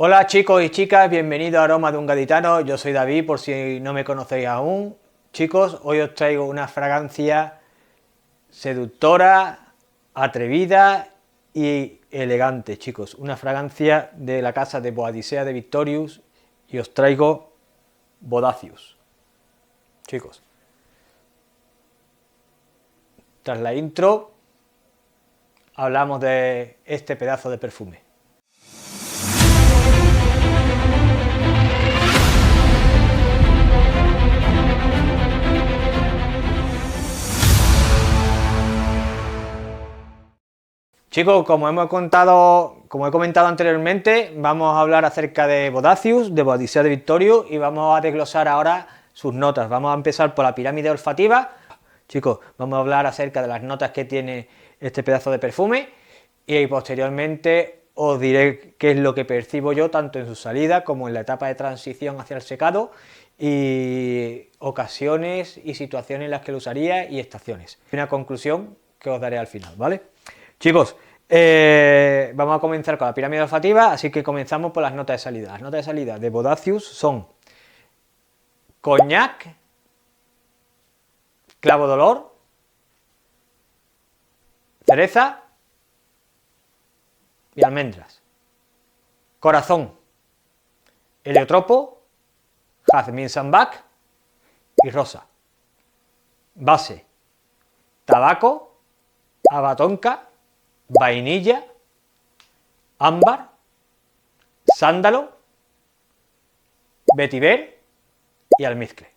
Hola chicos y chicas, bienvenidos a Aroma de un Gaditano. Yo soy David, por si no me conocéis aún. Chicos, hoy os traigo una fragancia seductora, atrevida y elegante, chicos. Una fragancia de la casa de Boadicea de Victorious y os traigo Bodacious. Chicos, tras la intro, hablamos de este pedazo de perfume. Chicos, como he comentado anteriormente, vamos a hablar acerca de Bodacious, de Boadicea de Victorious, y vamos a desglosar ahora sus notas. Vamos a empezar por la pirámide olfativa. Chicos, vamos a hablar acerca de las notas que tiene este pedazo de perfume, y posteriormente os diré qué es lo que percibo yo, tanto en su salida como en la etapa de transición hacia el secado, y ocasiones y situaciones en las que lo usaría y estaciones. Una conclusión que os daré al final, ¿vale? Chicos, vamos a comenzar con la pirámide olfativa, así que comenzamos por las notas de salida. Las notas de salida de Bodacious son coñac, clavo de olor, cereza y almendras. Corazón, heliotropo, jazmín sambac y rosa. Base, tabaco, abatonca, vainilla, ámbar, sándalo, vetiver y almizcle.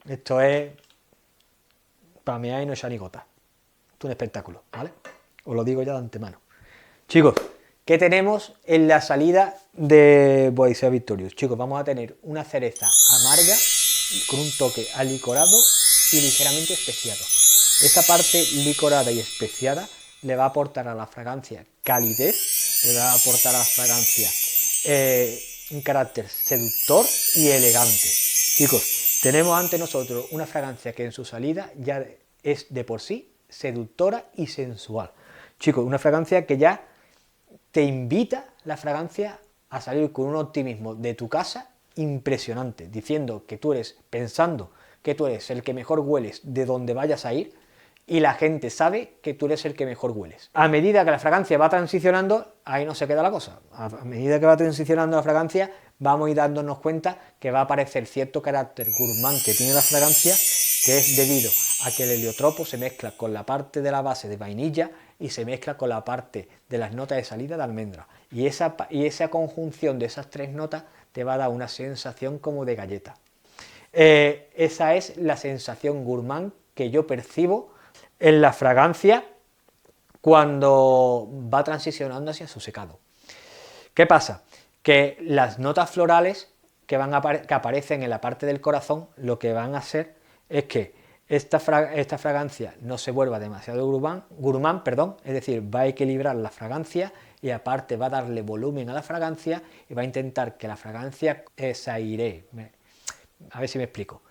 Esto es, para mí ahí no es ni gota. Esto es un espectáculo, ¿vale? Os lo digo ya de antemano. Chicos, ¿qué tenemos en la salida de Boadicea Victorious? Chicos, vamos a tener una cereza amarga con un toque alicorado y ligeramente especiado. Esa parte licorada y especiada le va a aportar a la fragancia calidez, le va a aportar a la fragancia un carácter seductor y elegante. Chicos, tenemos ante nosotros una fragancia que en su salida ya es de por sí seductora y sensual. Chicos, una fragancia que ya te invita, la fragancia, a salir con un optimismo de tu casa impresionante, diciendo que tú eres, pensando que tú eres el que mejor hueles de donde vayas a ir, y la gente sabe que tú eres el que mejor hueles. A medida que la fragancia va transicionando, ahí no se queda la cosa. A medida que va transicionando la fragancia, vamos a ir dándonos cuenta que va a aparecer cierto carácter gourmand que tiene la fragancia, que es debido a que el heliotropo se mezcla con la parte de la base de vainilla y se mezcla con la parte de las notas de salida de almendra. Y esa conjunción de esas tres notas te va a dar una sensación como de galleta. Esa es la sensación gourmand que yo percibo en la fragancia cuando va transicionando hacia su secado. ¿Qué pasa? Que las notas florales que aparecen en la parte del corazón, lo que van a hacer es que esta fragancia no se vuelva demasiado gourmand, es decir, va a equilibrar la fragancia y aparte va a darle volumen a la fragancia y va a intentar que la fragancia se airee. A ver si me explico.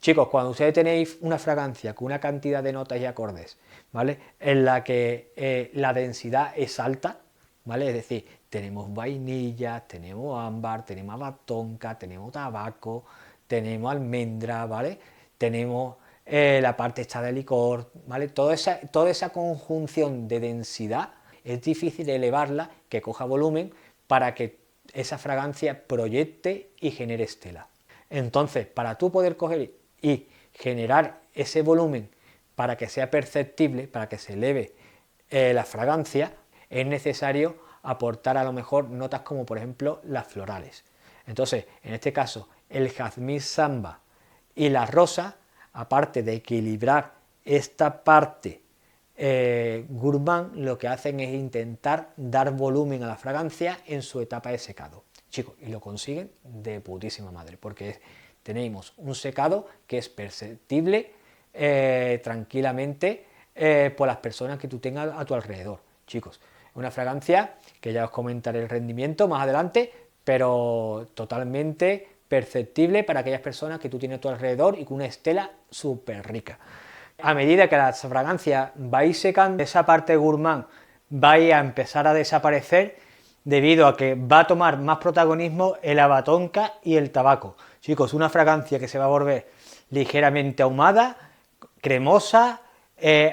Chicos, cuando ustedes tenéis una fragancia con una cantidad de notas y acordes, ¿vale?, en la que la densidad es alta, ¿vale?, es decir, tenemos vainilla, tenemos ámbar, tenemos abatonca, tenemos tabaco, tenemos almendra, ¿vale?, tenemos la parte esta de licor, ¿vale?, toda esa conjunción de densidad es difícil elevarla, que coja volumen, para que esa fragancia proyecte y genere estela. Entonces, para tú poder coger y generar ese volumen para que sea perceptible, para que se eleve la fragancia, es necesario aportar a lo mejor notas como por ejemplo las florales. Entonces, en este caso, el jazmín samba y la rosa, aparte de equilibrar esta parte gourmand, lo que hacen es intentar dar volumen a la fragancia en su etapa de secado. Chicos, y lo consiguen de putísima madre, porque tenemos un secado que es perceptible tranquilamente por las personas que tú tengas a tu alrededor. Chicos, una fragancia que ya os comentaré el rendimiento más adelante, pero totalmente perceptible para aquellas personas que tú tienes a tu alrededor y con una estela súper rica. A medida que la fragancia va a ir secando, esa parte gourmand va a ir a empezar a desaparecer debido a que va a tomar más protagonismo el abatonca y el tabaco. Chicos, una fragancia que se va a volver ligeramente ahumada, cremosa,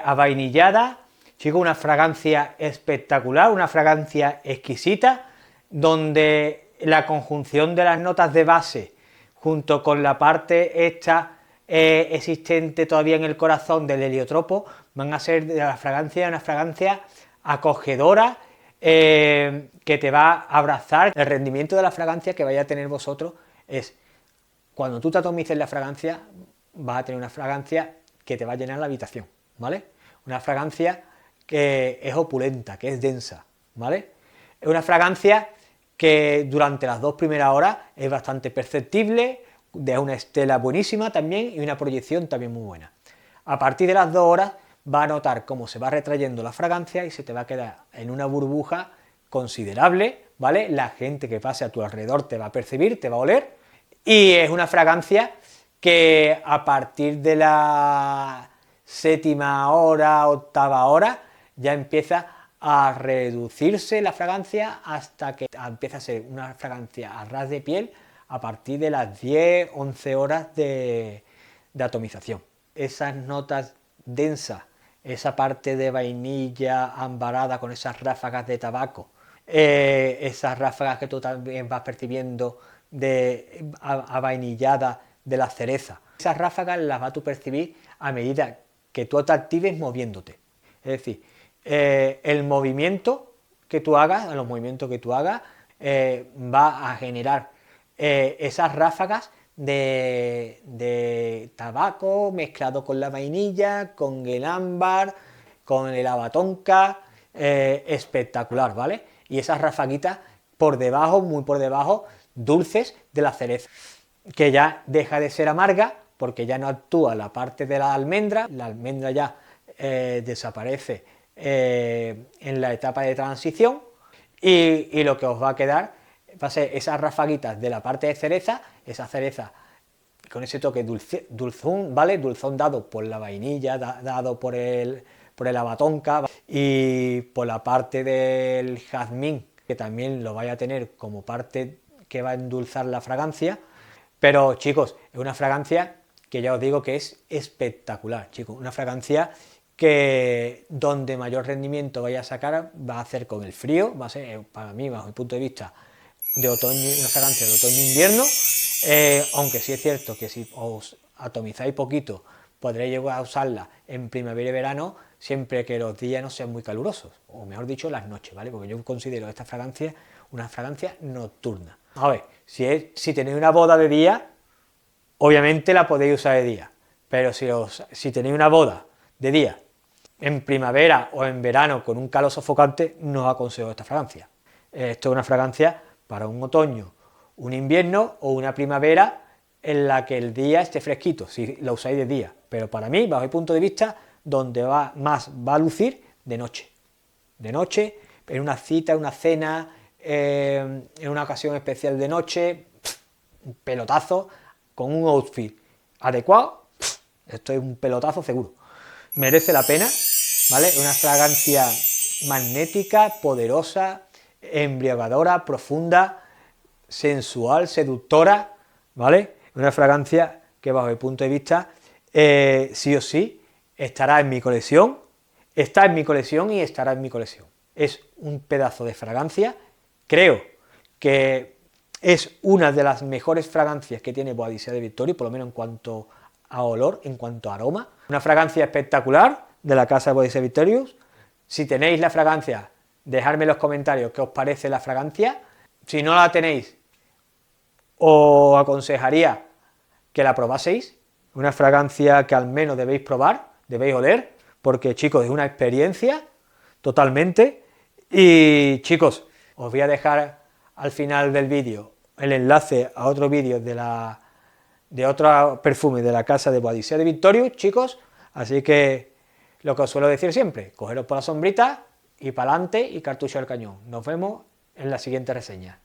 avainillada, chicos, una fragancia espectacular, una fragancia exquisita, donde la conjunción de las notas de base junto con la parte esta existente todavía en el corazón del heliotropo van a ser de la fragancia una fragancia acogedora, que te va a abrazar. El rendimiento de la fragancia que vaya a tener vosotros es, cuando tú te atomices la fragancia, vas a tener una fragancia que te va a llenar la habitación, ¿vale? Una fragancia que es opulenta, que es densa, ¿vale? Es una fragancia que durante las 2 primeras horas es bastante perceptible, de una estela buenísima también y una proyección también muy buena. A partir de las 2 horas va a notar cómo se va retrayendo la fragancia y se te va a quedar en una burbuja considerable, ¿vale? La gente que pase a tu alrededor te va a percibir, te va a oler, y es una fragancia que a partir de la 7ª hora, 8ª hora, ya empieza a reducirse la fragancia hasta que empieza a ser una fragancia a ras de piel a partir de las 10, 11 horas de atomización. Esas notas densas, esa parte de vainilla ambarada con esas ráfagas de tabaco, esas ráfagas que tú también vas percibiendo de avainillada de la cereza, esas ráfagas las vas a tú percibir a medida que tú te actives moviéndote. Es decir, el movimiento que tú hagas, los movimientos que tú hagas, va a generar esas ráfagas de tabaco mezclado con la vainilla, con el ámbar, con el abatonca, espectacular, ¿vale? Y esas rafaguitas por debajo, muy por debajo, dulces de la cereza, que ya deja de ser amarga porque ya no actúa la parte de la almendra ya desaparece en la etapa de transición, y lo que os va a quedar va a ser esas rafaguitas de la parte de cereza, esa cereza con ese toque dulzón, ¿vale? Dulzón dado por la vainilla, dado por el abatonca, y por la parte del jazmín, que también lo vaya a tener como parte que va a endulzar la fragancia. Pero chicos, es una fragancia que ya os digo que es espectacular, chicos, una fragancia que donde mayor rendimiento vaya a sacar va a ser con el frío, va a ser, para mí, bajo mi punto de vista, de otoño, una fragancia de otoño-invierno, aunque sí es cierto que si os atomizáis poquito podréis llegar a usarla en primavera y verano, siempre que los días no sean muy calurosos, o mejor dicho, las noches, ¿vale? Porque yo considero esta fragancia una fragancia nocturna. A ver, si tenéis una boda de día, obviamente la podéis usar de día, pero si tenéis una boda de día en primavera o en verano con un calor sofocante, no os aconsejo esta fragancia. Esto es una fragancia para un otoño, un invierno o una primavera en la que el día esté fresquito, si la usáis de día, pero para mí, bajo mi punto de vista, donde más va a lucir de noche, en una cita, una cena, en una ocasión especial de noche, un pelotazo, con un outfit adecuado, esto es un pelotazo seguro, merece la pena, ¿vale? Una fragancia magnética, poderosa, embriagadora, profunda, sensual, seductora, ¿vale? Una fragancia que bajo mi punto de vista sí o sí estará en mi colección, está en mi colección y estará en mi colección. Es un pedazo de fragancia, creo que es una de las mejores fragancias que tiene Bois de Victoria, por lo menos en cuanto a olor, en cuanto a aroma. Una fragancia espectacular de la casa de Bois de Victoria. Si tenéis la fragancia, dejadme en los comentarios qué os parece la fragancia. Si no la tenéis, os aconsejaría que la probaseis, una fragancia que al menos debéis probar, debéis oler, porque chicos, es una experiencia totalmente. Y chicos, os voy a dejar al final del vídeo el enlace a otro vídeo de otro perfume de la casa de Bois de Victoria, chicos, así que lo que os suelo decir siempre, cogeros por la sombrita y para adelante y cartucho al cañón. Nos vemos en la siguiente reseña.